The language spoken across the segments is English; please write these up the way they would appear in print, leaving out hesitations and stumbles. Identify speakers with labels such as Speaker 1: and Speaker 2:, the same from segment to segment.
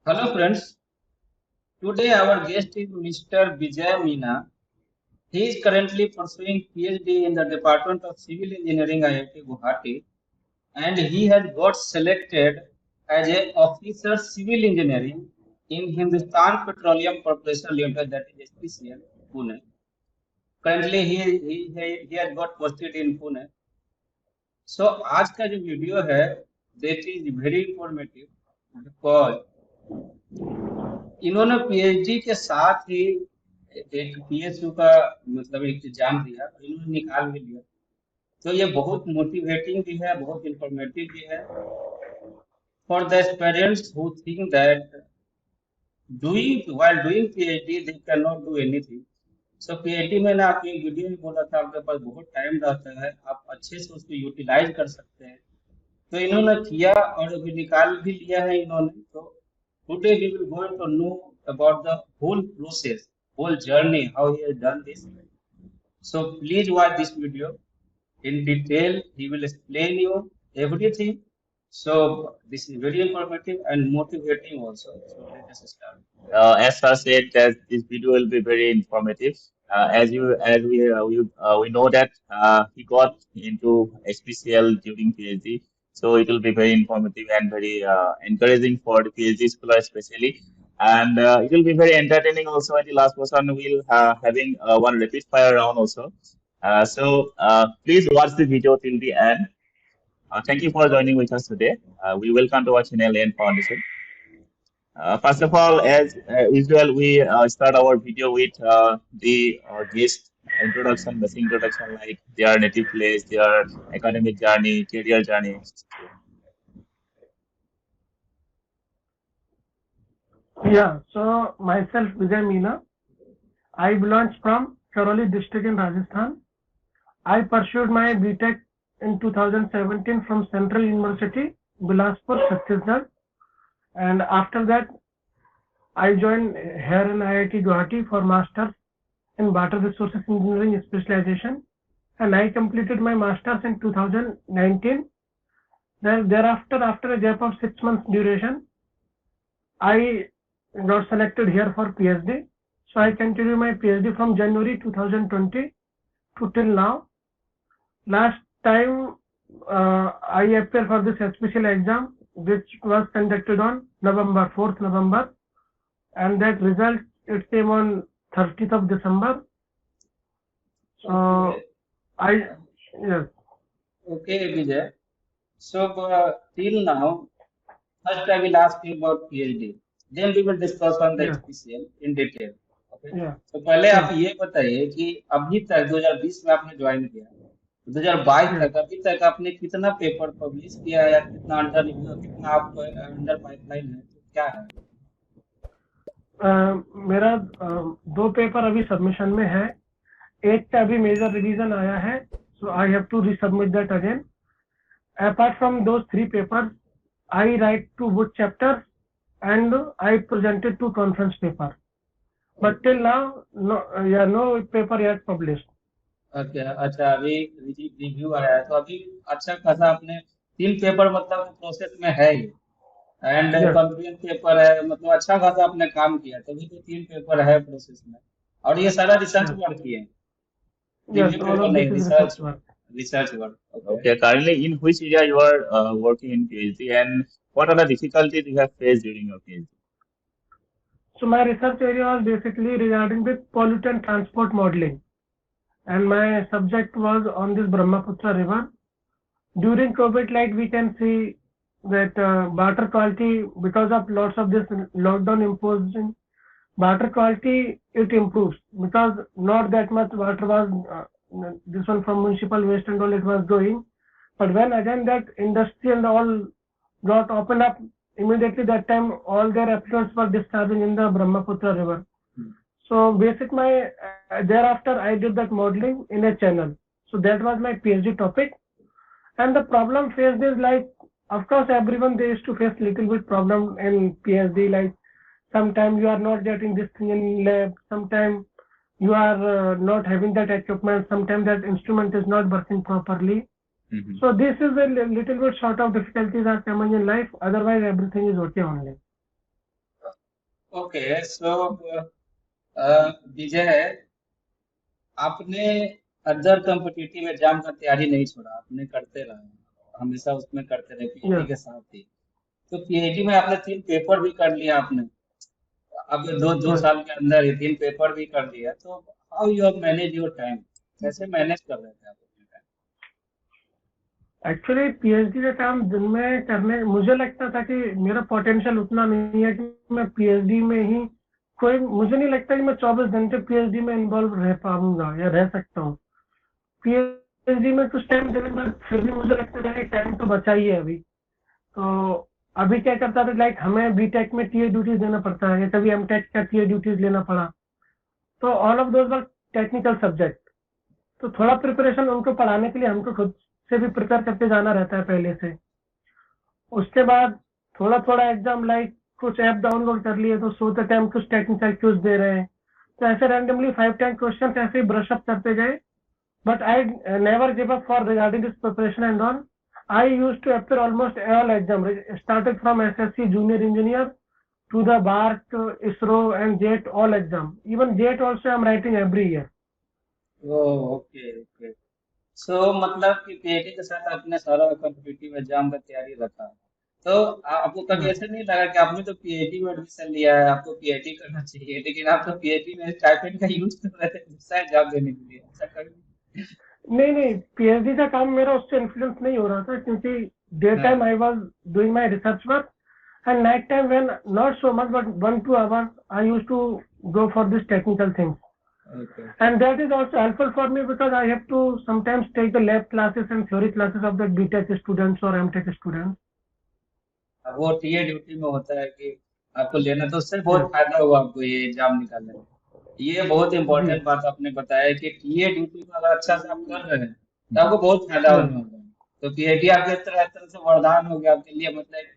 Speaker 1: Hello friends, today our guest is Mr. Vijay Meena. He is currently pursuing PhD in the Department of Civil Engineering IIT Guwahati and he has got selected as a officer civil engineering in Hindustan Petroleum Corporation Limited, that is HPCL, Pune. Currently he has got posted in Pune. So आज का जो video है that is very informative because इन्होंने PhD के साथ ही एक PSU का मतलब एक एग्जाम दिया और इन्होंने निकाल भी लिया। तो ये बहुत मोटिवेटिंग भी है, बहुत इंफॉर्मेटिव भी है for the aspirants who think that doing while doing PhD they can not do anything. So PhD में ना आपने वीडियो में बोला था आपके पास बहुत टाइम रहता है, आप अच्छे से उसको यूटिलाइज कर सकते हैं। तो इन्होंने किया और अभी निकाल भी लिया है इन्होंने। तो today we will going to know about the whole process, whole journey, how he has done this. So please watch this video in detail. He will explain you everything. So this is very informative and motivating also. So let us start.
Speaker 2: As I said, that this video will be very informative. As we know that he got into HPCL during PhD, so it will be very informative and very encouraging for the PhD scholar especially, and it will be very entertaining also. At the last portion, we'll having one rapid fire round also. Please watch the video till the end. Thank you for joining with us today. We welcome to our channel and Foundation. First of all, as usual, we start our video with the guest introduction, basic introduction, like their native place, their academic journey, career journey.
Speaker 3: Yeah, so myself Vijay Meena. I belong from Karoli district in Rajasthan. I pursued my BTech in 2017 from Central University, Bilaspur, Chhattisgarh. And after that, I joined here in IIT Guwahati for Masters in Water Resources Engineering specialization. And I completed my Masters in 2019. Thereafter, after a gap of 6 months duration, I got selected here for PhD. So I continue my PhD from January 2020 to till now. Last time I appeared for this special exam, which was conducted on November 4th November, and that result it came on 30th of December. So
Speaker 1: Okay,
Speaker 3: I yes
Speaker 1: okay, Vijay. So till now, first I will ask you about PhD. Then we will discuss on the
Speaker 3: yeah
Speaker 1: HPCL in detail. Okay.
Speaker 3: yeah
Speaker 1: तो पहले आप
Speaker 3: sure
Speaker 1: ये बताइए कि अभी तक 2020 में आपने ज्वाइन किया, 2022
Speaker 3: yes.
Speaker 1: तक अभी तक आपने कितना पेपर पब्लिश किया है या कितना अंडर रिव्यू, कितना आप अंडर पाइपलाइन है, तो क्या है?
Speaker 3: मेरा 2 पेपर अभी सबमिशन में है. एक का अभी मेजर रिवीजन आया है, so I have to resubmit that again. Apart from those 3 papers, I write 2 book chapters and I presented 2 conference papers. But till now, no paper yet published.
Speaker 1: अच्छा अच्छा, अभी रिव्यू आया है तो अभी अच्छा खासा आपने 3 पेपर मतलब प्रोसेस में है ही, एंड
Speaker 3: Yes,
Speaker 1: कंप्लीट पेपर है, मतलब अच्छा खासा आपने काम किया तभी तो 3 पेपर है प्रोसेस में। और ये सारा रिसर्च
Speaker 3: yes,
Speaker 1: वर्क किए,
Speaker 3: yes.
Speaker 1: Review
Speaker 3: All
Speaker 1: paper
Speaker 3: of this
Speaker 1: नहीं,
Speaker 3: is research
Speaker 1: research
Speaker 3: work.
Speaker 1: Research work. Okay.
Speaker 2: Okay, currently in which area you are working in PhD, and what are the difficulties you have faced during your PhD?
Speaker 3: So my research area was basically regarding the pollutant transport modeling, and my subject was on this Brahmaputra river. During COVID, like we can see that water quality, because of lots of this lockdown imposing, water quality it improves because not that much water was this one from municipal waste and all it was going. But when again that industry and all got opened up, immediately that time all their effluents were discharging in the Brahmaputra river. So basic my thereafter I did that modeling in a channel. So that was my PhD topic. And the problem faced is like, of course, everyone they used to face little bit problem in PhD. Like sometimes you are not getting this thing in lab. Sometimes you are not having that equipment. Sometimes that instrument is not working properly.
Speaker 2: Mhm.
Speaker 3: So this is a little bit sort of difficulties are coming in life. Otherwise, everything is okay only.
Speaker 1: Okay so Vijay, आपने other competitive exam का तैयारी नहीं छोड़ा, आपने करते रहे, हमेशा उसमें करते रहे पीएचडी
Speaker 3: यस
Speaker 1: के साथ ही। तो पीएचडी में आपने 3 पेपर भी कर लिया आपने, अब दो दो
Speaker 3: यस
Speaker 1: साल के अंदर ही 3 पेपर भी कर लिया, तो how you have manage your time, कैसे मैनेज कर रहे थे आप अपने टाइम?
Speaker 3: एक्चुअली पीएचडी का काम दिन में करने मुझे लगता था कि मेरा पोटेंशियल उतना नहीं है कि मैं पीएचडी में ही कोई, मुझे नहीं लगता कि मैं 24 घंटे पीएचडी में इन्वॉल्व रह पाऊंगा या रह सकता हूँ। पीएचडी में कुछ टाइम देने के बाद फिर भी मुझे लगता था कि टाइम तो बचा ही है अभी। तो अभी क्या करता था, लाइक हमें बीटेक में टीए ड्यूटीज देना पड़ता है या कभी एमटेक का टीए ड्यूटीज लेना पड़ा, तो all of those were technical subject. तो थोड़ा प्रिपरेशन उनको पढ़ाने के लिए हमको खुद से भी प्रिपेयर करके जाना रहता है पहले से। उसके बाद थोड़ा थोड़ा एग्जाम, लाइक कुछ ऐप डाउनलोड कर लिए तो सोते टाइम कुछ टेक्निकल क्यूज दे रहे हैं, तो ऐसे रैंडमली 5-10 क्वेश्चन ऐसे ही ब्रश अप करते गए। But I never give up for regarding this preparation and on. I use to appear almost all exam, started from SSC junior engineer to the BARC, ISRO and JET all exam. Even JET also I'm writing every year.
Speaker 1: Okay okay. So मतलब कि PhD के साथ आपने सारा competitive exam का तैयारी रखा, तो आपको कभी
Speaker 3: Yeah.
Speaker 1: ऐसा नहीं लगा कि आपने तो पीएचडी में एडमिशन लिया है, आपको पीएचडी करना चाहिए, लेकिन आप तो पीएचडी में स्टाइपेंड का यूज कर रहे थे दूसरा एग्जाम देने के लिए, ऐसा कभी?
Speaker 3: नहीं नहीं, पीएचडी का काम मेरा उससे इन्फ्लुएंस नहीं हो रहा था, क्योंकि डे
Speaker 1: हाँ
Speaker 3: time I was doing my research work and night time when not so much but 1-2 hours I used to go for this technical things.
Speaker 1: Okay.
Speaker 3: And that is also helpful for me because I have to sometimes take the lab classes and theory classes of the BTech students or MTech students.
Speaker 1: अब वो TA duty में होता है कि आपको लेना, तो उससे बहुत
Speaker 3: Yes.
Speaker 1: फायदा हुआ आपको ये एग्जाम निकालने में। ये बहुत
Speaker 3: जी।
Speaker 1: इंपॉर्टेंट बात आपने बताया कि टीए ड्यूटी को अगर अच्छा से आप कर रहे हैं तो आपको बहुत फायदा
Speaker 3: Yes.
Speaker 1: होने वाला है। तो पीएचडी आपके तरह तरह से वरदान हो गया आपके लिए, मतलब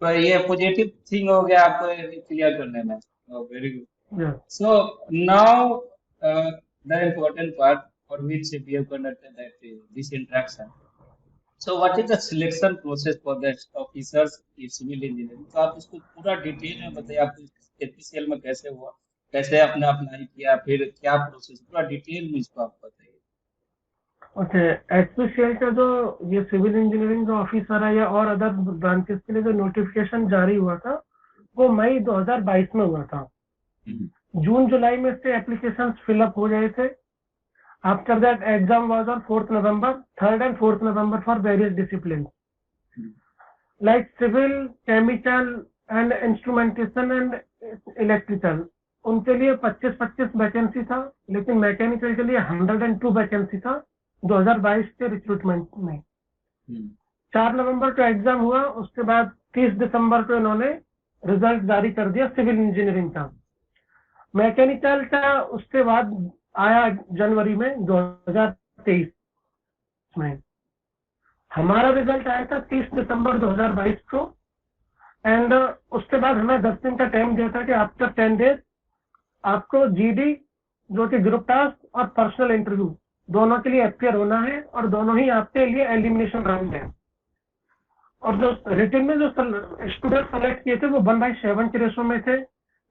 Speaker 1: तो ये पॉजिटिव थिंग हो गया आपको क्लियर करने में। Very good.
Speaker 3: Yes.
Speaker 1: So now the important part for which we have conducted that this interaction. So what is the selection process for the officers in civil engineering? तो आप इसको पूरा detail में बताइए, आपको एचपीसीएल में कैसे हुआ, कैसे आपने अप्लाई किया, फिर क्या प्रोसेस, पूरा डिटेल में इसको आप बताइए।
Speaker 3: ओके, एचपीसीएल का जो ये सिविल इंजीनियरिंग का ऑफिसर है या और अदर ब्रांचेस के लिए जो नोटिफिकेशन जारी हुआ था वो मई 2022 में हुआ था। जून जुलाई में से एप्लीकेशंस फिलअप हो गए थे। After that exam was on 4th November, 3rd and 4th November for various discipline like civil, chemical and instrumentation and electrical. उनके लिए 25-25 वैकेंसी था, लेकिन मैकेनिकल के लिए 102 वैकेंसी था 2022 के रिक्रूटमेंट में। 4 नवंबर को एग्जाम हुआ, उसके बाद 30 दिसंबर को इन्होंने रिजल्ट जारी कर दिया सिविल इंजीनियरिंग का। मैकेनिकल का उसके बाद आया जनवरी में 2023 में। हमारा रिजल्ट आया था 30 दिसंबर 2022 को एंड उसके बाद हमें 10 दिन का टाइम दिया था कि आफ्टर 10 डेज आपको जीडी जो कि ग्रुप टास्क और पर्सनल इंटरव्यू दोनों के लिए अपियर होना है, और दोनों ही आपके लिए एलिमिनेशन राउंड है। और जो रिटन में जो स्टूडेंट सेलेक्ट किए थे वो 1/7 के रेशो में थे।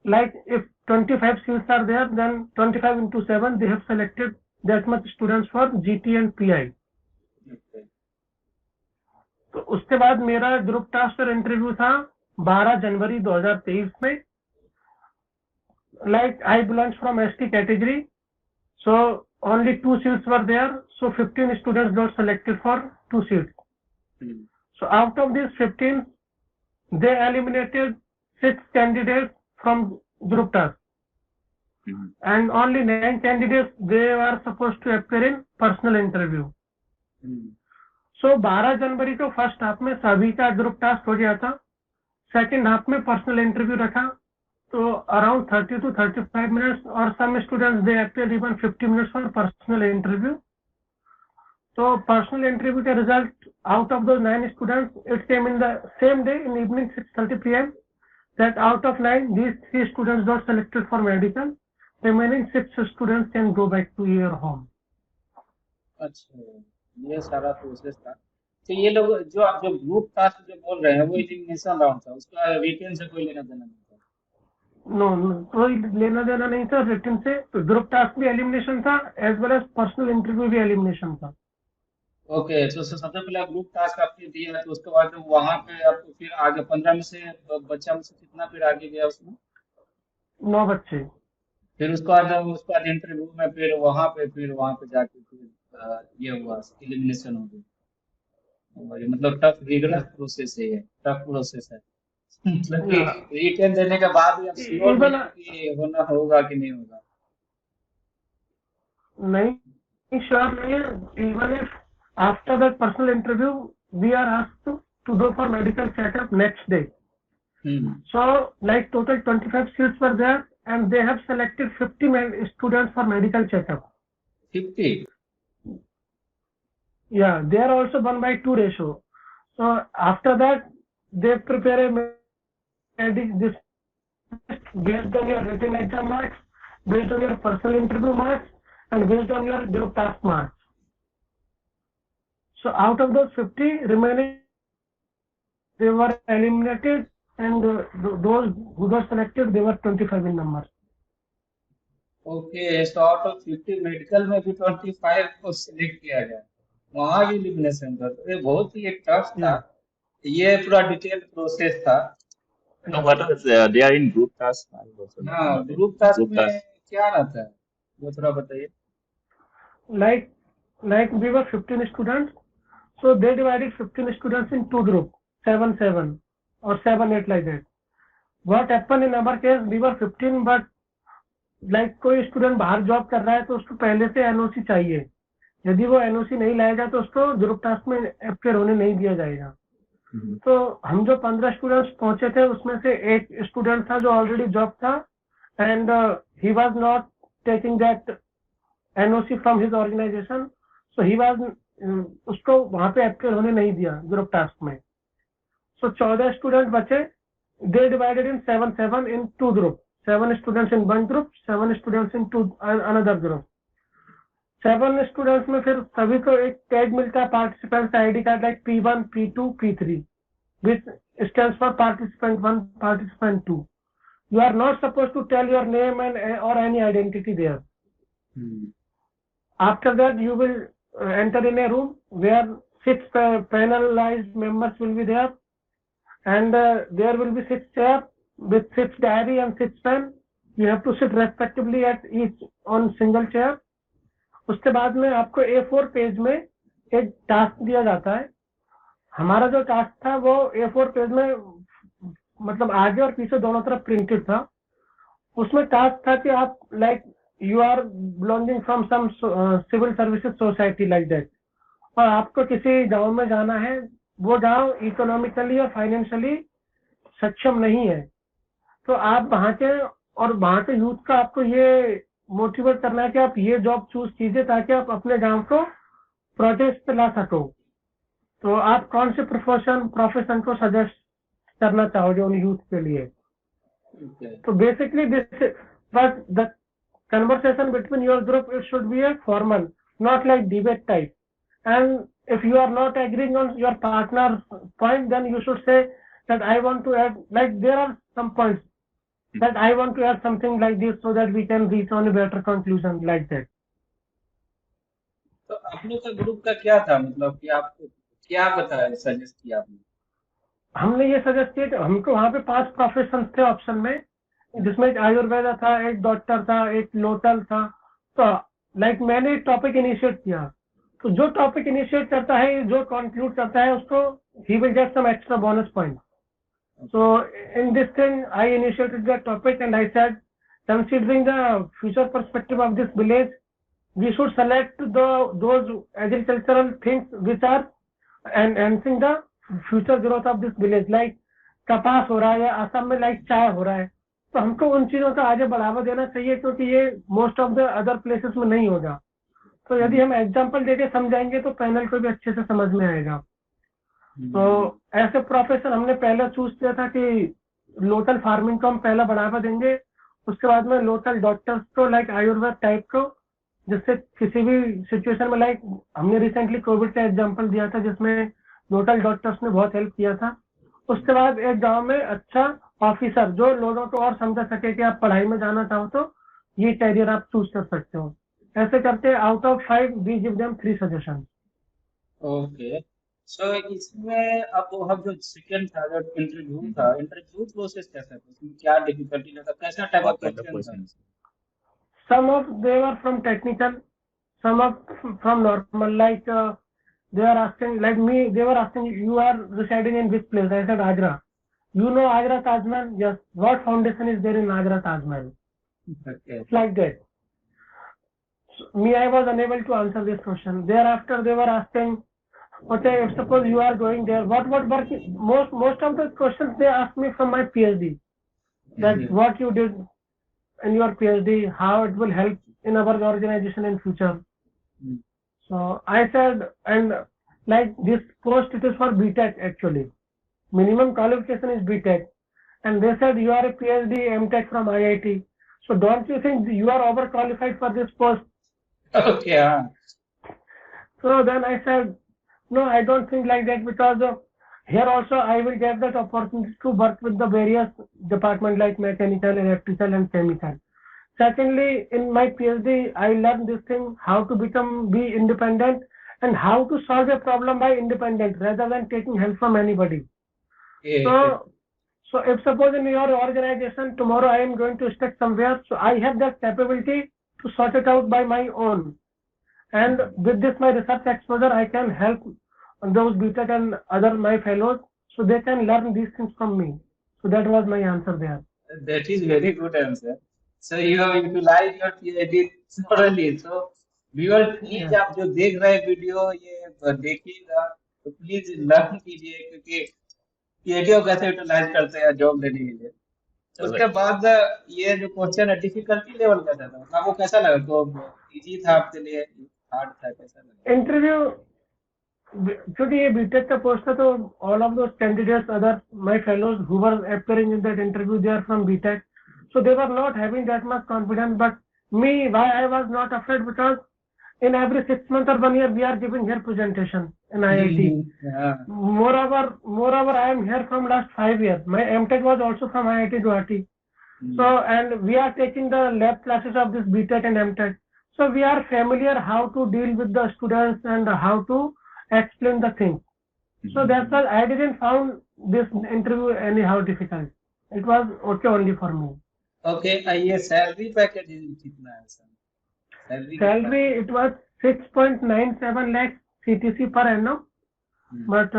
Speaker 3: Like if 25 seats are there then 25 into 7 they have selected that much students for GT and PI. तो उसके बाद मेरा ग्रुप टास्क और इंटरव्यू था 12 जनवरी 2023 में। Like I belongs from ST category, so only 2 seats were there, so 15 students got selected for 2 seats. So out of these 15, they eliminated 6 candidates from group task, and only 9 candidates they were supposed to appear in personal interview. So 12 जनवरी को first half में सभी का group task हो गया था, second half में personal interview रखा, तो अराउंड 30 to 35 minutes, और some students they appeared even 50 minutes for personal interview. तो पर्सनल इंटरव्यू का result out of those 9 students it came in the same day in evening 6:30 p.m. that out of 9 these 3 students got selected for medical, remaining 6 students can go back to your home.
Speaker 1: अच्छा, ये सारा process था। तो ये लोग जो आप जो ग्रुप टास्क जो बोल रहे हैं वो एलिमिनेशन राउंड था, उसका रिटेन से कोई लेना देना नहीं था?
Speaker 3: नो, कोई लेना देना नहीं था रिटन से। तो ग्रुप टास्क भी एलिमिनेशन था, as well as personal interview भी एलिमिनेशन था।
Speaker 1: ओके, तो सबसे पहले ग्रुप टास्क आपने दिया, तो उसके बाद वहां पे आपको फिर आगे 15 में से बच्चा में से कितना फिर आगे गया उसमें?
Speaker 3: 9 बच्चे।
Speaker 1: फिर उसके बाद इंटरव्यू में फिर वहां पे जाके फिर ये हुआ, एलिमिनेशन हो गई। और ये मतलब टफ रिगरस प्रोसेस है, ये टफ प्रोसेस है। मतलब कि रिटर्न देने के बाद भी आप श्योर नहीं
Speaker 3: इवन
Speaker 1: हो कि होना होगा कि नहीं होगा।
Speaker 3: नहीं, श्योर नहीं है। Even if after that personal interview we are asked to go for medical checkup next day.
Speaker 1: Hmm.
Speaker 3: So, like total 25 seats were there, and they have selected 50 students for medical checkup.
Speaker 1: 50?
Speaker 3: Yeah, they are also 1:2 ratio. So after that, they prepare this based on your written exam marks, based on your personal interview marks, and based on your group task marks. So out of those 50 remaining, they were eliminated, and those who got selected, they were 25 in number.
Speaker 1: Okay, तो out of 50 medical में भी 25 को select किया गया, वहां भी elimination था। तो ये बहुत ही एक टफ था,
Speaker 3: Yeah.
Speaker 1: ये पूरा डिटेल प्रोसेस था।
Speaker 2: No, what was they are in group task? I also
Speaker 1: हाँ,
Speaker 2: not in
Speaker 1: group task
Speaker 2: group
Speaker 1: में
Speaker 2: task.
Speaker 1: क्या रहता है, वो थोड़ा बताइए।
Speaker 3: Like we were 15 students, so they divided 15 students in two groups, 7-7 or 7-8 like that. What happened in our case, we were 15, but like कोई student बाहर जॉब कर रहा है तो उसको पहले से एनओसी चाहिए। यदि वो एनओसी नहीं लाएगा तो उसको ग्रुप टास्क में अपेयर होने नहीं दिया जाएगा। तो हम जो 15 स्टूडेंट्स पहुंचे थे उसमें से एक स्टूडेंट था जो ऑलरेडी जॉब था, and he was not taking that NOC from his organization, so he was उसको वहां पे अपेयर होने नहीं दिया ग्रुप टास्क में। सो 14 स्टूडेंट बचे, they divided in 7-7 in two groups, 7 students in one group, 7 students in another group। 7 students में फिर सभी को एक टैग मिलता है, participant ID card, like P1, P2, P3, which stands for participant 1, participant 2। You are not supposed to tell your name and or any identity there। After that, you will enter in a room where 6 panelized members will be there, and there will be 6 chairs with 6 diary and 6 pen। You have to sit respectively at each on single chair। उसके बाद में आपको A4 page में एक task दिया जाता है। हमारा जो टास्क था वो A4 पेज में मतलब आगे और पीछे दोनों तरफ प्रिंटेड था। उसमें टास्क था कि आप like you are belonging from some civil services society like that, और आपको किसी गांव में जाना है, वो गांव इकोनॉमिकली और फाइनेंशियली सक्षम नहीं है, तो आप वहां के और वहां के यूथ का आपको ये मोटिवेट करना है कि आप ये जॉब चूज कीजिए ताकि आप अपने गांव को प्रोजेक्ट पे ला सको। तो आप कौन से प्रोफेशन को सजेस्ट करना चाहोगे उन यूथ के लिए? तो basically this but the conversation between your group, it should be a formal, not like debate type। And if you are not agreeing on your partner's point, then you should say that I want to add, like there are some points that I want to add something like this so that we can reach on a better conclusion like that।
Speaker 1: तो आप लोग का group का क्या था, मतलब कि आपको क्या बताया, सजेस्ट किया आपने?
Speaker 3: हमने ये सजेस्ट किया कि हमको वहां पे 5 प्रोफेशन थे ऑप्शन में, जिसमें एक आयुर्वेदा था, एक डॉक्टर था, एक लोटल था। तो लाइक मैंने एक टॉपिक इनिशिएट किया, तो जो टॉपिक इनिशिएट करता है, जो कंक्लूड करता है, उसको ही will get some extra bonus point. So in this thing, I initiated the topic and I said, considering the future perspective of this village, we should select those agricultural things which are enhancing the future growth of this village, like कपास हो रहा है या असम में like चाय हो रहा है, तो हमको उन चीजों का आगे बढ़ावा देना चाहिए क्योंकि ये most of the other places में नहीं होगा। तो यदि हम एग्जांपल देके समझाएंगे तो पैनल को भी अच्छे से समझ में आएगा। तो ऐसे प्रोफेशन हमने पहले चूज किया था कि लोकल फार्मिंग को हम पहला बढ़ावा देंगे, उसके बाद में लोकल डॉक्टर्स को, लाइक आयुर्वेद टाइप को, जिससे किसी भी सिचुएशन में, लाइक हमने रिसेंटली कोविड का एग्जांपल दिया था जिसमें लोकल डॉक्टर्स ने बहुत हेल्प किया था। उसके बाद एक गांव में अच्छा ऑफिसर जो लोगों को और समझा सके कि आप पढ़ाई में जाना चाहो तो ये कैरियर आप चूज कर सकते हो। ऐसे करके out of 5 we give them 3 suggestion.
Speaker 1: Okay. So इसमें अब हम जो सेकंड था, जो इंटरव्यू था, इंटरव्यू प्रोसेस कैसा था, उसमें क्या डिफिकल्टी लगा, कैसा type of
Speaker 2: What kind of
Speaker 1: question था?
Speaker 2: questions?
Speaker 3: Some of they were from technical, some of from normal, like they are asking like me, they were asking you are residing in which place? I said Agra. You know Agra Taj Mahal? Yes. What foundation is there in Agra Taj Mahal?
Speaker 1: Okay.
Speaker 3: It's like that. So, me, I was unable to answer this question. Thereafter, they were asking, okay, if suppose you are going there, what work? Most of the questions they asked me from my PhD. That
Speaker 1: Mhm.
Speaker 3: what you did in your PhD, how it will help in our organization in future.
Speaker 1: Mm.
Speaker 3: So I said, and like this post, it is for BTech actually. Minimum qualification is BTech. And they said you are a PhD MTech from IIT. So don't you think you are overqualified for this post?
Speaker 1: Okay, हाँ.
Speaker 3: So then I said, no, I don't think like that, because here also I will get that opportunity to work with the various departments like mechanical, electrical and chemical. Secondly, in my PhD, I learned this thing, how to be independent and how to solve a problem by independent rather than taking help from anybody.
Speaker 1: Yeah.
Speaker 3: So if suppose in your organization tomorrow I am going to stuck somewhere, so I have that capability to sort it out by my own. And with this my research exposure, I can help those BTech and other my fellows, so they can learn these things from me. So that was my answer there.
Speaker 1: That is very good answer. So you have utilized your PhD thoroughly. So viewer, please
Speaker 3: Yeah.
Speaker 1: आप जो देख रहे हैं video ये देखिएगा, तो please learn कीजिए, क्योंकि PhD को कैसे यूटिलाइज करते हैं जॉब लेने के लिए। उसके
Speaker 2: Correct.
Speaker 1: बाद ये जो क्वेश्चन है, डिफिकल्टी लेवल कैसा था, मतलब आपको कैसा लगा, तो इजी था आपके लिए, हार्ड था, कैसा लगा?
Speaker 3: इंटरव्यू, क्योंकि ये बीटेक का पोस्ट था, तो all of those candidates, other my fellows who were appearing in that interview, they are from BTech, so they were not having that much confidence. But me, why I was not afraid, because in every 6 months or 1 year we are giving here presentation in IIT.
Speaker 1: हाँ.
Speaker 3: Moreover, I am here from last 5 years. My MTech was also from IIT Guwahati. So, and we are taking the lab classes of this BTech and MTech. So we are familiar how to deal with the students and how to explain the things. So that's why I didn't found this interview anyhow difficult. It was okay only for me.
Speaker 1: Okay, ये salary package कितना है sir? Salary कितना है?
Speaker 3: Salary, it was 6.97 lakh CTC per annum. But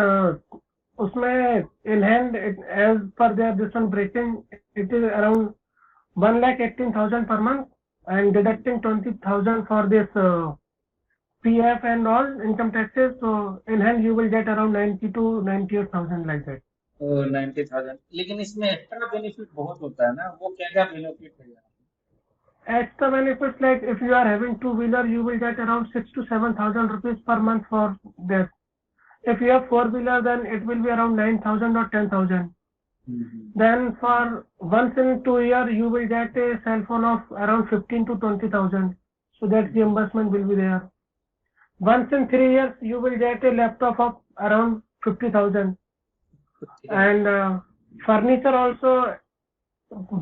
Speaker 3: उसमें in hand, as per their this one breaking, it is around 1,18,000 per month, and deducting 20,000 for this PF and all income taxes. So in hand you will get around 90 to 98,000 like that.
Speaker 1: 90,000, लेकिन इसमें extra benefit बहुत होता है ना, वो क्या क्या benefit है यार?
Speaker 3: Extra benefits, like if you are having two-wheeler, you will get around 6 to 7,000 rupees per month for that. If you have four-wheeler, then it will be around 9,000 or 10,000. Then for once in 2 year, you will get a cell phone of around 15 to 20,000. So that reimbursement will be there. Once in 3 years, you will get a laptop of around 50,000. And furniture also,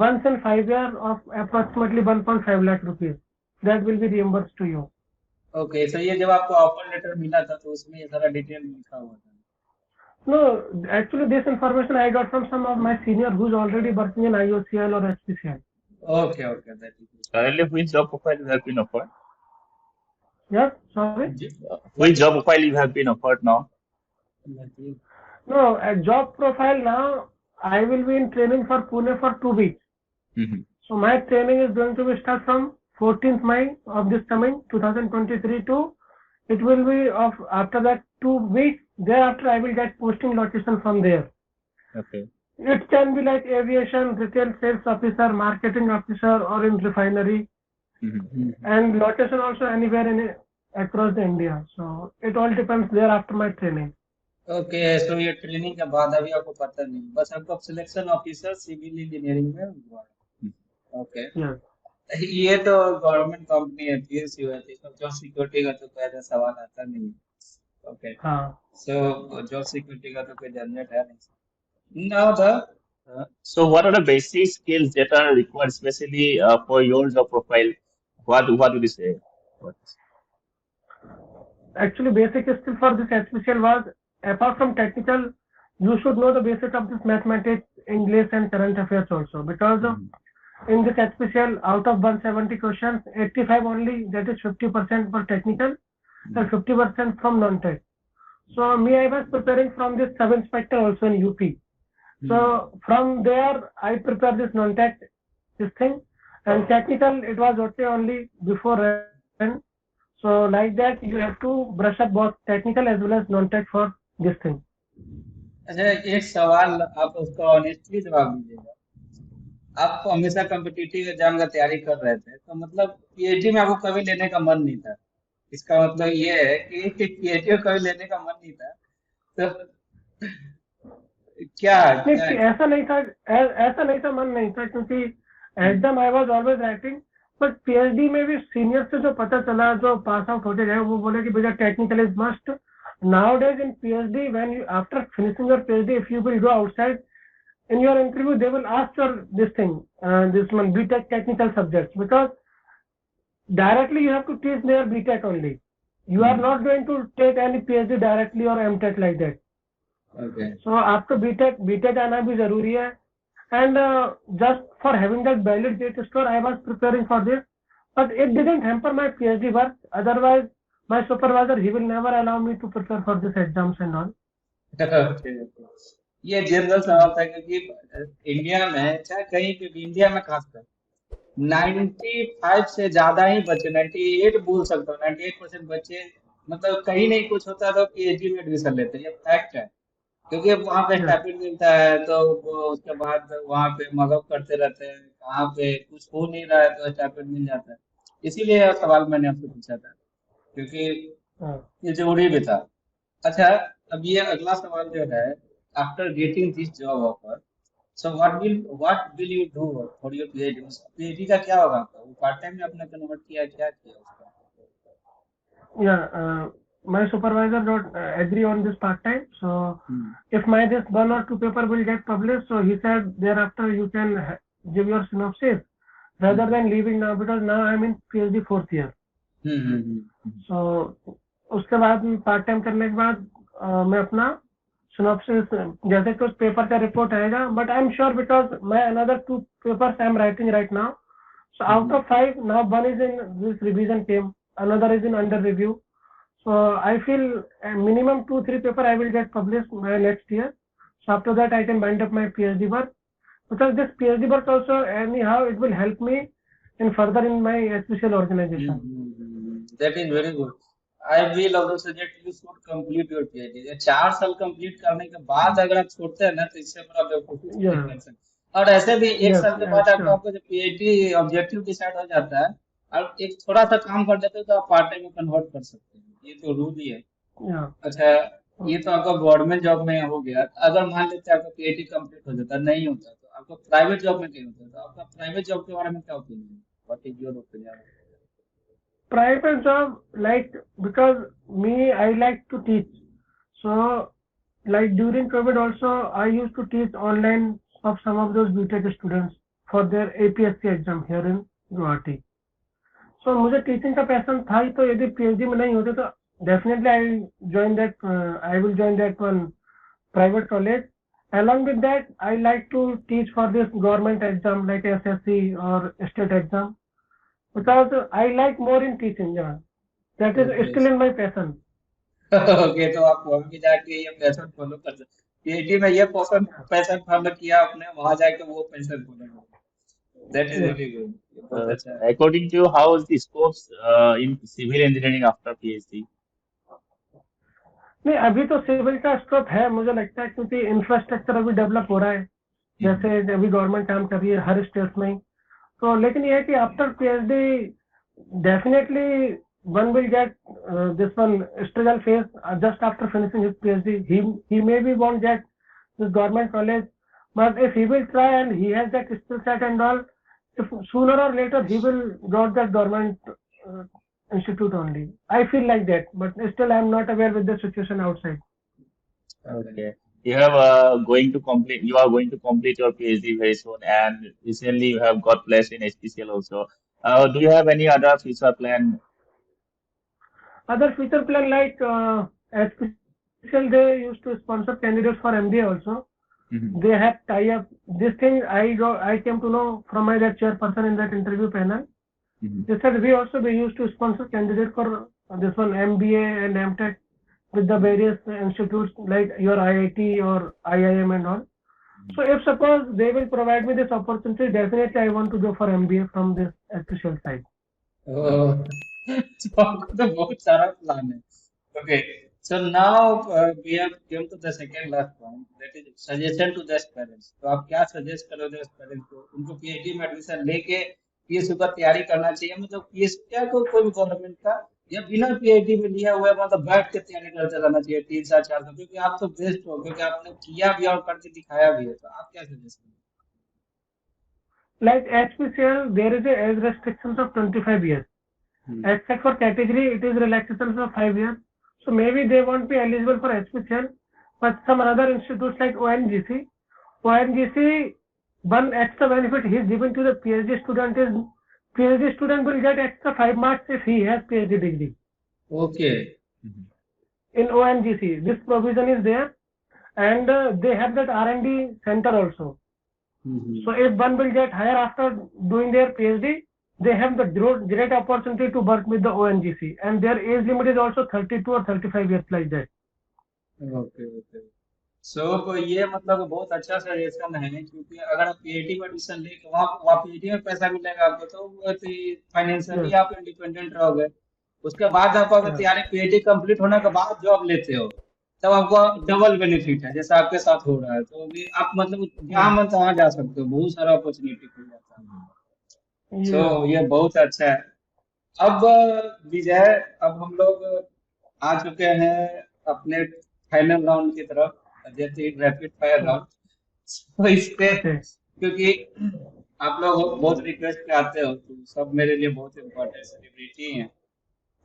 Speaker 3: once in 5 years of approximately 1.5 lakh rupees. That will be reimbursed to you.
Speaker 1: Okay, so ये जब आपको offer letter मिला था, तो उसमें ये सारा detail लिखा हुआ था?
Speaker 3: No, actually this information I got from some of my senior who's already working in IOCL or HPCL.
Speaker 1: Okay okay, that is
Speaker 2: Currently, which job profile you have been offered?
Speaker 3: Yes, sorry?
Speaker 2: Which job profile you have been offered now?
Speaker 1: Good.
Speaker 3: No, a job profile now, I will be in training for Pune for 2 weeks.
Speaker 2: Mhm.
Speaker 3: So my training is going to be start from 14th May of this coming 2023 to, it will be of after that 2 weeks. Thereafter I will get posting location from there.
Speaker 2: Okay.
Speaker 3: It can be like aviation, retail sales officer, marketing officer, or in refinery,
Speaker 2: Mhm.
Speaker 3: and location also anywhere in across the India. So it all depends there after my training.
Speaker 1: Okay, so ये training के बाद अभी आपको पता नहीं, बस आपको selection officer civil engineering में हुआ है. ओके.
Speaker 3: Yes.
Speaker 1: ये तो गवर्नमेंट कंपनी है, पीएसयू है, तो इसमें जॉब सिक्योरिटी का तो पहले सवाल आता नहीं है. ओके.
Speaker 3: हाँ.
Speaker 1: सो जॉब सिक्योरिटी का तो कोई झंझट है नहीं. Now the
Speaker 2: So what are the basic skills that are required, especially for your job profile? What would you say? What?
Speaker 3: Actually, basic skill for this HPCL was, apart from technical, you should know the basic of this mathematics, English, and current affairs also. Because in this HPCL, out of 170 questions, 85 only, that is 50% for technical, and 50% from non-tech. So me, I was preparing from this sub-inspector also in UP. So from there, I prepare this non-tech, this thing, and technical, it was okay only before. So like that, you have to brush up both technical as well as non-tech for this thing.
Speaker 1: अच्छा, एक सवाल आप उसका honestly जवाब दीजिएगा। आप हमेशा competitive exam का तैयारी कर रहे थे, तो मतलब पीएचडी में आपको कभी लेने का मन नहीं था। इसका मतलब ये है कि पीएचडी कभी लेने का मन नहीं था, तो क्या
Speaker 3: नहीं,
Speaker 1: क्या
Speaker 3: ऐसा नहीं था, ऐसा नहीं था, मन नहीं था, क्योंकि exam I was always writing. But PhD में भी सीनियर से जो पता चला, जो पास आउट होते गए, वो बोले कि भैया technical is must nowadays in PhD. When you, after finishing your PhD, if you will go outside in your interview, they will ask your this thing, this one BTech technical subjects, because directly you have to teach their BTech only. You are not going to take any PhD directly or MTech like that.
Speaker 1: Okay
Speaker 3: So आपको BTech आना भी जरूरी है, and just for having that valid gate score, I was preparing for this, but it didn't hamper my PhD work. Otherwise, my supervisor, he will never allow me to prepare for this exams and all.
Speaker 1: ये general सवाल था, क्योंकि India में, चाहे कहीं पे भी, India में खासकर 95 से ज्यादा ही बच्चे, 98 बोल सकता हूँ, 98% बच्चे मतलब कहीं नहीं कुछ होता तो पीएचडी में एडमिशन लेते हैं। ये फैक्ट है, क्योंकि वहां पे
Speaker 3: Yeah.
Speaker 1: स्टाइपेंड मिलता है, तो वो उसके बाद वहां पे मदद करते रहते हैं, कहाँ पे कुछ हो नहीं रहा है तो स्टाइपेंड मिल जाता है। इसीलिए यह सवाल मैंने आपसे पूछा था, क्योंकि ये जरूरी भी था। अच्छा, अब ये अगला सवाल जो है, after getting this job offer, so what will you do for your PhD? PhD का क्या होगा आपका? वो पार्ट टाइम में आपने कन्वर्ट किया, क्या किया उसका?
Speaker 3: Yeah, my supervisor don't agree on this part time. So if my this one or two paper will get published, so he said thereafter you can give your synopsis rather than leaving now, because now I'm in PhD 4th year. So उसके बाद part time करने के बाद मैं अपना synopsis, जैसे कि उस पेपर का रिपोर्ट आएगा, but I am sure because मैं another 2 papers I am writing right now. So out of 5, now 1 is in this revision came, another is in under review. So I feel minimum 2-3 paper I will get published by next year. So after that I can bind up my PhD work, because this PhD work also anyhow it will help me in further in my special organization.
Speaker 1: That is very good. I will also suggest you should complete your PhD. ये 4 साल complete करने के बाद अगर आप छोड़ते हैं ना, तो इससे बड़ा बेवकूफी नहीं
Speaker 3: Yeah.
Speaker 1: कर सकते। और ऐसे भी 1
Speaker 3: Yes,
Speaker 1: साल के
Speaker 3: yes,
Speaker 1: बाद
Speaker 3: sure.
Speaker 1: आपका जो पीएचडी ऑब्जेक्टिव डिसाइड हो जाता है, और एक थोड़ा सा काम कर देते हैं, तो आप पार्ट टाइम में कन्वर्ट कर सकते हैं। ये तो रूल ही है।
Speaker 3: Yeah.
Speaker 1: अच्छा, ये तो आपका गवर्नमेंट जॉब में हो गया। अगर मान लेते हैं आपका पीएचडी कंप्लीट हो जाता, नहीं होता, तो आपका प्राइवेट जॉब में क्या होता है? तो आपका प्राइवेट जॉब के बारे में क्या ओपिनियन है? What is your opinion?
Speaker 3: Private job, like, because me, I like to teach. So like during COVID also, I used to teach online of some of those BTech students for their APSC exam here in Guwahati. So मुझे teaching का passion था ही, तो यदि PhD में नहीं होते तो definitely I will join that one private college. Along with that, I like to teach for this government exam like SSC or state exam, because I like more in teaching. Yeah, that is
Speaker 1: Okay.
Speaker 3: still in my passion.
Speaker 1: Okay, तो आप वहां भी जाके ये passion follow कर सकते। PhD में ये पैशन फॉलो किया आपने, वहां जाके वो पैशन फॉलो कर। That is
Speaker 3: Yeah.
Speaker 1: Really good, बहुत अच्छा है।
Speaker 2: According to you, how is the scopes in civil engineering after PhD?
Speaker 3: नहीं, अभी तो सिविल का स्कोप है मुझे लगता है, क्योंकि इंफ्रास्ट्रक्चर अभी डेवलप हो रहा है, जैसे अभी गवर्नमेंट काम कर रही है हर स्टेट में. तो लेकिन ये है कि after PhD definitely one will get this one struggle phase just after finishing his PhD. He maybe won't get this government college, but if he will try and he has that skill set and all, if sooner or later he will got that government institute only. I feel like that, but still I am not aware with the situation outside.
Speaker 2: Okay. You have going to complete. You are going to complete your PhD very soon, and recently you have got placed in HPCL also. Do you have any other future plan?
Speaker 3: Other future plan like HPCL, they used to sponsor candidates for MBA also.
Speaker 2: Mhm,
Speaker 3: They have tie up. This thing I came to know from my that chairperson in that interview panel.
Speaker 2: mhm,
Speaker 3: They said we used to sponsor candidates for this one MBA and MTech with the various institutes like your IIT or IIM and all. So if suppose they will provide me this opportunity, definitely I want to go for MBA from this HPCL side.
Speaker 2: mhm.
Speaker 1: Oh, तो आपको तो बहुत सारा plan है. Okay, so now we have come to the second last point, that is suggestion to the parents. तो आप क्या suggest करोगे पेरेंट्स को, उनको पीएचडी में एडमिशन लेके पीएसयू का तैयारी करना चाहिए, मतलब पीएसयू क्या कोई भी गवर्नमेंट का, या बिना पीएचडी में लिया हुआ है, मतलब बैठ के तैयारी करते रहना चाहिए 3 साल 4 साल, क्योंकि आप तो बेस्ट हो, क्योंकि आपने किया भी और करके दिखाया भी है, तो आप क्या suggest
Speaker 3: Like HPCL, there is a age restrictions of 25 years.
Speaker 1: करोगे?
Speaker 3: Except for category, it is relaxations of 5 years. So maybe they won't be eligible for HPCL, but some other institutes like ONGC, one extra benefit he is giving to the PhD student is PhD student will get extra 5 marks if he has PhD degree.
Speaker 1: Okay.
Speaker 2: Mhm.
Speaker 3: In ONGC, this provision is there, and they have that R&D center also. So if one will get higher after doing their PhD, they have the great opportunity to work with the ONGC, and their age limit is also 32 or 35 years like that.
Speaker 1: Okay okay. So ये मतलब बहुत अच्छा suggestion है, क्योंकि अगर आप PhD में admission लेके वहाँ पीएचडी में पैसा मिलेगा आपको, तो फाइनेंशियली
Speaker 3: Yes,
Speaker 1: आप इंडिपेंडेंट रहोगे. उसके बाद आपको अगर
Speaker 3: yeah,
Speaker 1: तैयारी पीएचडी कंप्लीट होने के बाद जॉब लेते हो, तब आपको डबल बेनिफिट है, जैसा आपके साथ हो रहा है, तो भी आप मतलब जहाँ
Speaker 3: yeah,
Speaker 1: मन तहाँ जा सकते हो, बहुत सारा अपॉर्चुनिटी खुल जाता है. सो
Speaker 3: yeah.
Speaker 1: ये बहुत अच्छा है. अब विजय, अब हम लोग आ चुके हैं अपने फाइनल राउंड की तरफ, जैसे रैपिड फायर राउंड. तो इस पे,
Speaker 3: Okay,
Speaker 1: क्योंकि आप लोग बहुत रिक्वेस्ट पे आते हो, तो सब मेरे लिए बहुत इम्पोर्टेंट सेलिब्रिटी हैं,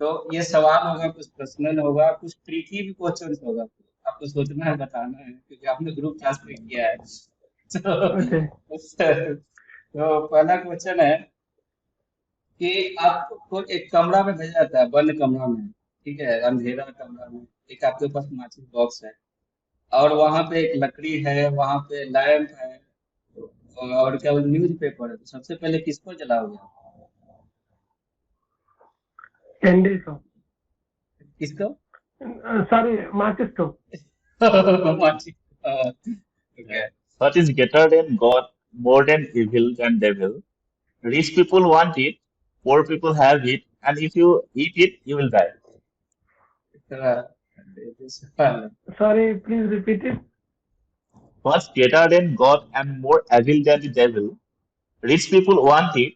Speaker 1: तो ये सवाल होगा, कुछ पर्सनल होगा, कुछ ट्रिकी भी क्वेश्चन होगा, तो आपको सोचना है, बताना है, क्योंकि आपने ग्रुप क्लास में किया है.
Speaker 3: okay.
Speaker 1: तो पहला क्वेश्चन है कि आपको एक कमरा में भेजा जाता है, बंद कमरा में, ठीक है, अंधेरा कमरा में, एक आपके पास माचिस बॉक्स है, और वहां पे एक लकड़ी है, वहां पे लैंप है, और क्या न्यूज पेपर है, तो सबसे पहले किसको जलाओगे आप?
Speaker 3: Candy stove.
Speaker 1: किसको?
Speaker 3: Sorry, Marcus stove.
Speaker 1: माचिस. Okay.
Speaker 2: What is greater than God, more than evil than devil? Rich people want it, poor people have it, and if you eat it, you will die.
Speaker 3: Sorry, please repeat it.
Speaker 2: What's greater than God and more evil than the devil? Rich people want it,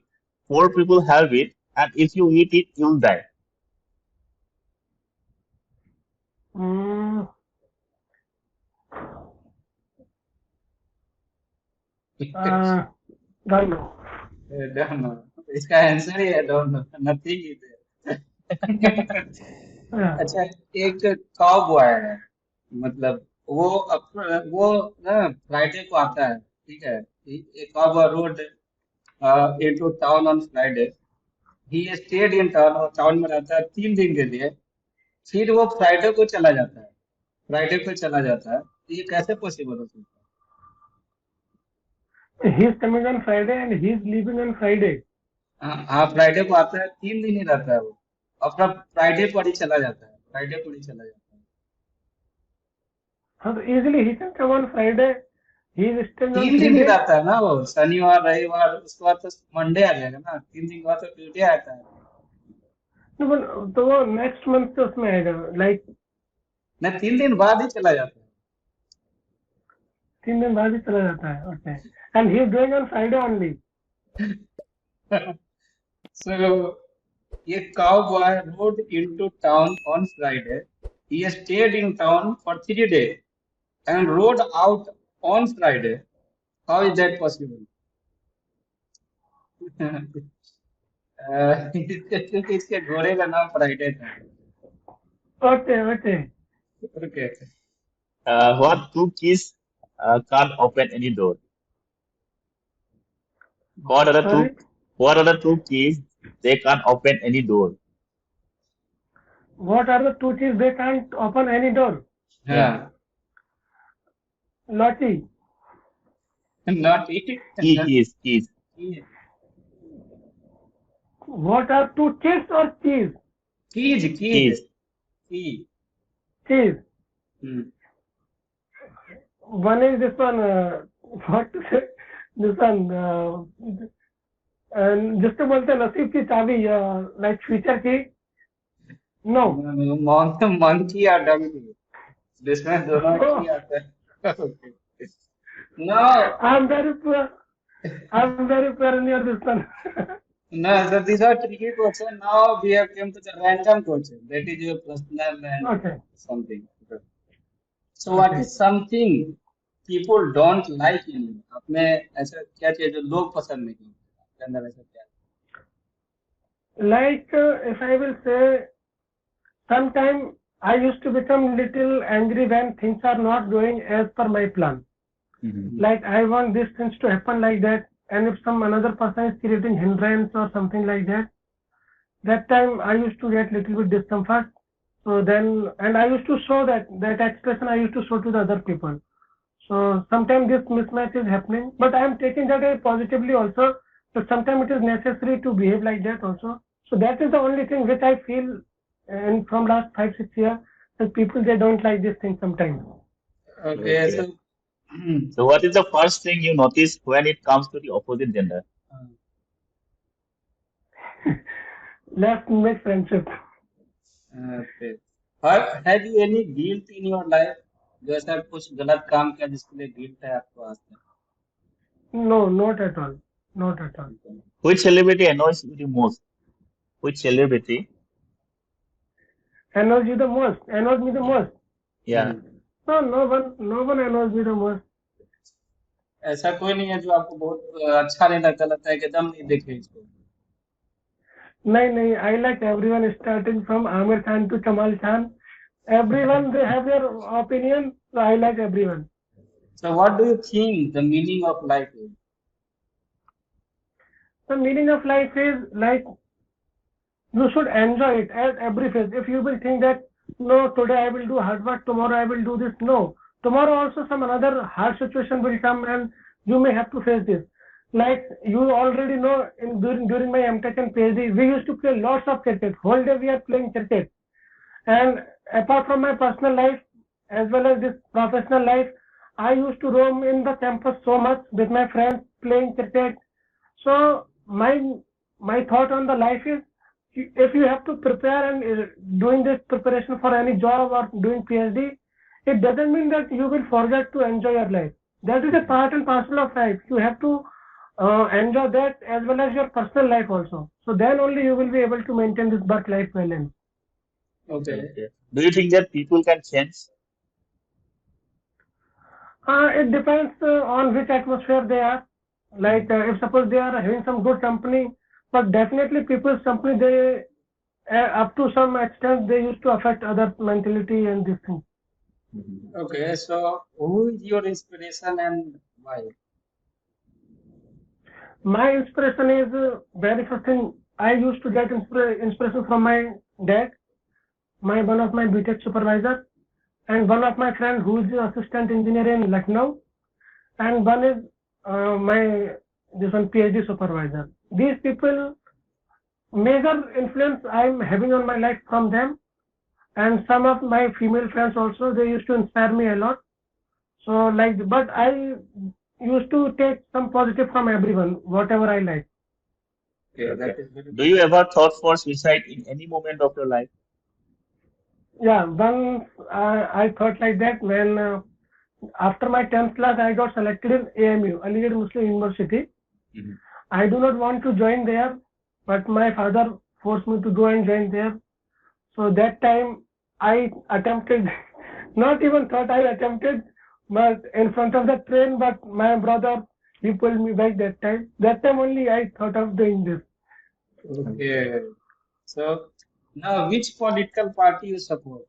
Speaker 2: poor people have it, and if you eat it, you'll die.
Speaker 3: Mm, uh, don't know.
Speaker 1: Don't know. इसका answer ही है don't know, nothing is.
Speaker 3: Yeah.
Speaker 1: अच्छा, एक cowboy है, मतलब वो ना Friday को आता है, ठीक है, एक cowboy road into town on Friday. He stayed in town, और टाउन में रहता है 3 दिन के लिए, फिर वो फ्राइडे को चला जाता है, फ्राइडे को चला जाता है, तो ये कैसे पॉसिबल हो सकता
Speaker 3: He's coming on Friday and he's leaving on Friday.
Speaker 1: है? हाँ, फ्राइडे को आता है, 3 दिन ही रहता है वो, और फिर फ्राइडे पर ही चला जाता है, फ्राइडे पर ही चला जाता है.
Speaker 3: So easily he can come on Friday. He is staying on
Speaker 1: 3 दिन ही
Speaker 3: 3 days.
Speaker 1: रहता है ना वो, शनिवार रविवार, उसके बाद तो मंडे आ जाएगा ना, 3 दिन के बाद तो ट्यूसडे आता है.
Speaker 3: No, तो वो next month से उसमें आएगा. Like
Speaker 1: ना, 3 दिन बाद ही चला जाता
Speaker 3: 3 दिन बाद ही चला जाता है. Okay. And he is going on Friday only.
Speaker 1: है. So ये cowboy rode into town on Friday. He stayed in town for 3 days and rode out on Friday. How is that possible? क्योंकि इसके घोड़े का नाम फ्राइडे था.
Speaker 3: Okay, okay.
Speaker 1: Okay.
Speaker 2: What two keys can't open any door? What are the
Speaker 3: Sorry,
Speaker 2: two keys they can't open any door?
Speaker 3: what are the two keys they can't open any door?
Speaker 2: Yeah.
Speaker 1: हाँ
Speaker 3: Lottery.
Speaker 1: not it
Speaker 2: Keys.
Speaker 1: keys
Speaker 3: What are two keys or keys?
Speaker 1: keys
Speaker 2: Keys.
Speaker 1: key
Speaker 3: Keys.
Speaker 1: hmm.
Speaker 3: One is this one. What to say? This one. जिसको बोलते हैं नसीब की चाबी, like future की. No.
Speaker 1: monkey or donkey जिसमें दोनों की
Speaker 3: Oh,
Speaker 1: आते हैं okay. no
Speaker 3: I'm very poor. I'm very poor in your this one.
Speaker 1: no so these are tricky questions now we have come to the random question that is your personal and
Speaker 3: Okay.
Speaker 1: something okay. So what
Speaker 3: Okay.
Speaker 1: is something people don't like in you? आप में ऐसा क्या चीज़ है जो लोग पसंद नहीं करते आपके अंदर ऐसा क्या
Speaker 3: Like if I will say, sometime I used to become little angry when things are not going as per my plan.
Speaker 2: Mhm.
Speaker 3: Like I want these things to happen like that, and if some another person is creating hindrance or something like that, that time I used to get little bit discomfort. So then, and I used to show that expression I used to show to the other people. So sometimes this mismatch is happening, but I am taking that very positively also. But sometimes it is necessary to behave like that also. So that is the only thing which I feel, and from last 5 6 years, that people they don't like this thing sometimes.
Speaker 1: okay
Speaker 2: Okay.
Speaker 1: so
Speaker 2: So what is the first thing you notice when it comes to the opposite gender?
Speaker 3: Let's make friendship.
Speaker 1: okay have you any guilt in your life जो ऐसा कुछ गलत काम किया जिसके लिए guilt है आपको आज तक
Speaker 3: No, not at all. Not at all.
Speaker 2: Which celebrity annoys you the most? Which celebrity?
Speaker 3: Annoys you the most. Annoys me the most.
Speaker 2: Yeah.
Speaker 3: No, no one annoys me the most.
Speaker 1: ऐसा कोई नहीं है जो आपको बहुत अच्छा नहीं लगता लगता है कि दम नहीं देखे इसको
Speaker 3: नहीं, I like everyone starting from Amir Khan to Kamal Khan. Everyone they have their opinion, so I like everyone.
Speaker 1: so what do you think the meaning of life is
Speaker 3: The meaning of life is like you should enjoy it at every phase. If you will think that no, today I will do hard work, tomorrow I will do this. No, tomorrow also some another hard situation will come and you may have to face this. Like you already know, during my MTech and PhD, we used to play lots of cricket. Whole day we are playing cricket. And apart from my personal life as well as this professional life, I used to roam in the campus so much with my friends playing cricket. So my thought on the life is, if you have to prepare and doing this preparation for any job or doing PhD, it doesn't mean that you will forget to enjoy your life. That is a part and parcel of life. You have to enjoy that as well as your personal life also. So then only you will be able to maintain this work-life balance.
Speaker 1: okay
Speaker 2: Okay. Do you think that people can change?
Speaker 3: It depends on which atmosphere they are. Like if suppose they are having some good company, but definitely people's company they up to some extent they used to affect other mentality and this thing.
Speaker 1: okay so who is your inspiration and why
Speaker 3: My inspiration is very first thing I used to get inspiration from my dad, my one of my BTech supervisor, and one of my friend who is the assistant engineer in Lucknow, and one is my this one PhD supervisor. These people major influence I'm having on my life from them, and some of my female friends also they used to inspire me a lot. So like, but I used to take some positive from everyone, whatever I like.
Speaker 1: okay
Speaker 2: Okay.
Speaker 1: that is very
Speaker 2: Do you ever thought for suicide in any moment of your life?
Speaker 3: Yeah, once I thought like that when after my 10th class I got selected in AMU, Aligarh Muslim University.
Speaker 2: Mhm.
Speaker 3: I do not want to join there, but my father forced me to go and join there. So that time I attempted, not even thought I attempted, but in front of the train, but my brother, he pulled me back that time. That time only I thought of doing this.
Speaker 1: okay so now which political party you support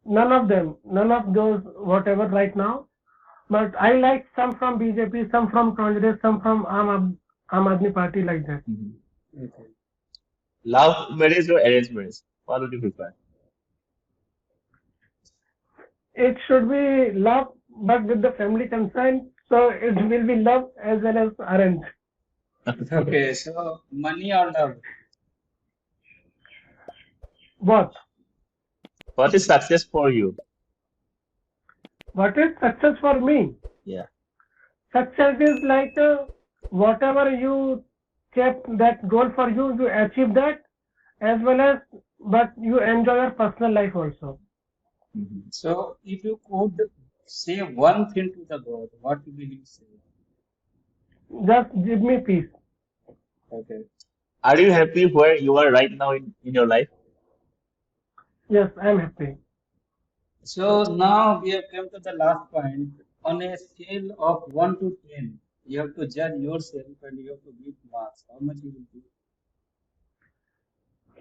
Speaker 3: none of them, none of those whatever right now. But I like some from BJP, some from Congress, some from Aam Aadmi Party, like that.
Speaker 1: Okay.
Speaker 2: Love marriage or arranged marriage? What would you prefer?
Speaker 3: It should be love, but with the family consent, so it will be love as well as arranged.
Speaker 1: Okay, so money or love?
Speaker 3: Both.
Speaker 2: What is success for you?
Speaker 3: What is success for me?
Speaker 2: Yeah.
Speaker 3: Success is like whatever you kept that goal for you, you achieve that as well as, but you enjoy your personal life also.
Speaker 1: So if you could say one thing to the God, what will you say?
Speaker 3: Just give me peace.
Speaker 1: Okay.
Speaker 2: Are you happy where you are right now in your life?
Speaker 3: Yes, I am happy.
Speaker 1: So now we have come to the last point. On a scale of 1 to 10, you have to judge yourself and you have to give marks. How much you will give?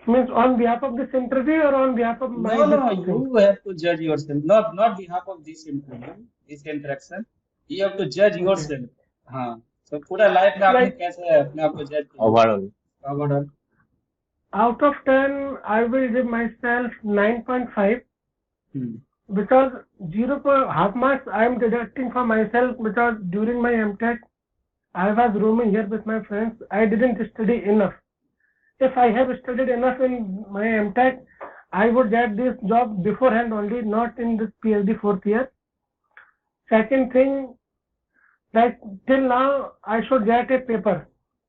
Speaker 3: Means on behalf of this interview or on behalf of my
Speaker 1: No,
Speaker 3: this
Speaker 1: no,
Speaker 3: thing?
Speaker 1: you have to judge yourself. Not behalf of this interview, this interaction. You have to judge
Speaker 3: Okay.
Speaker 1: yourself. हाँ. So पूरा life में आपने
Speaker 3: Like
Speaker 1: कैसे अपने आप को जज किया?
Speaker 2: Overall.
Speaker 1: Overall.
Speaker 3: out of 10, I will give myself 9.5
Speaker 1: Hmm.
Speaker 3: because 0.5 marks I am deducting for myself because during my MTech, I was roaming here with my friends. I didn't study enough. If I have studied enough in my MTech, I would get this job beforehand only, not in this PhD fourth year. Second thing, like till now, I should get a paper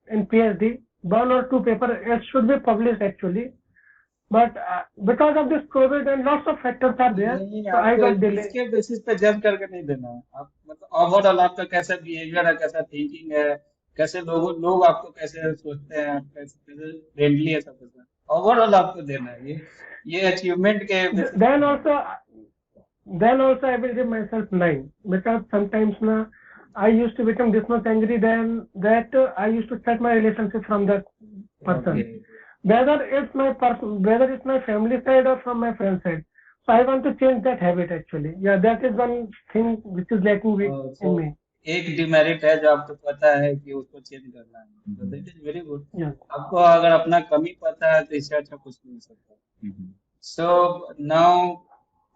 Speaker 3: in PhD, one or two paper. It should be published actually, but because of this COVID and lots of factors are there,
Speaker 1: नहीं
Speaker 3: so I
Speaker 1: आपको
Speaker 3: got delayed.
Speaker 1: इसके basis पे जज करके नहीं देना है आप मतलब ओवरऑल आपका कैसा बिहेवियर है कैसा थिंकिंग है कैसे लोग आपको कैसे सोचते हैं आप कैसे कैसे फ्रेंडली है सबके साथ ओवरऑल आपको देना है ये अचीवमेंट के बेसिस पे
Speaker 3: Then
Speaker 1: नहीं।
Speaker 3: also, I will give myself 9 because sometimes na, I used to become this much angry then that I used to cut my relationship from that person.
Speaker 1: Okay.
Speaker 3: Whether it's my family side or from my friend side. So I want to change that habit actually. Yeah, that is one thing which is lacking in
Speaker 1: So
Speaker 3: me.
Speaker 1: एक demerit है जो आपको पता है कि उसको change करना है तो that is very good
Speaker 3: Yeah.
Speaker 1: आपको अगर अपना कमी पता है तो इससे अच्छा कुछ नहीं हो सकता so now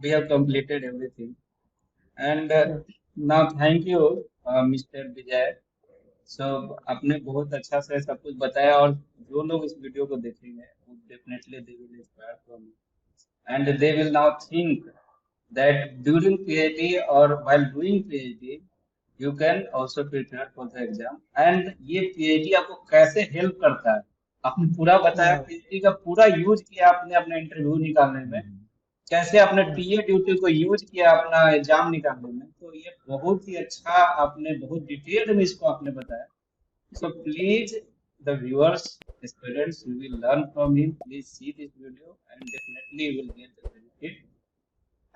Speaker 1: we have completed everything and
Speaker 3: Yeah.
Speaker 1: now thank you Mr. Vijay so आपने बहुत अच्छा से सब कुछ बताया और जो लोग इस वीडियो को देखेंगे वो definitely they will inspire from and they will now think that during PhD or while doing PhD you can also prepare for the exam and ये PhD आपको कैसे हेल्प करता है आपने पूरा बताया
Speaker 3: Yeah.
Speaker 1: PhD का पूरा यूज किया आपने अपने इंटरव्यू निकालने में कैसे आपने टीए ड्यूटी को यूज किया अपना एग्जाम निकालने में तो ये बहुत ही अच्छा आपने बहुत डिटेल्ड में इसको आपने बताया so please the viewers students you will learn from him please see this video and definitely you will get the benefit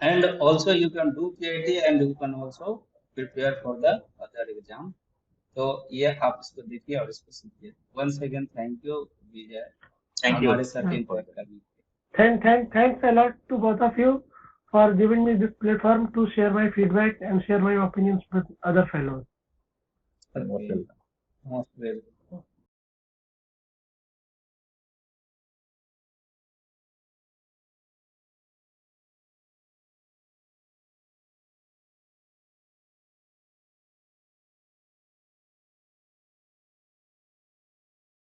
Speaker 1: and also you can do PhD and you can also prepare for the other exam तो ये आप इसको देखिए और इसको सीखिए once again thank you Vijay
Speaker 2: Thank
Speaker 1: हमारे
Speaker 2: you.
Speaker 1: साथ इंटरेक्ट करने के लिए
Speaker 3: Thanks a lot to both of you for giving me this platform to share my feedback and share my opinions with other fellows.
Speaker 2: Most welcome.
Speaker 1: most welcome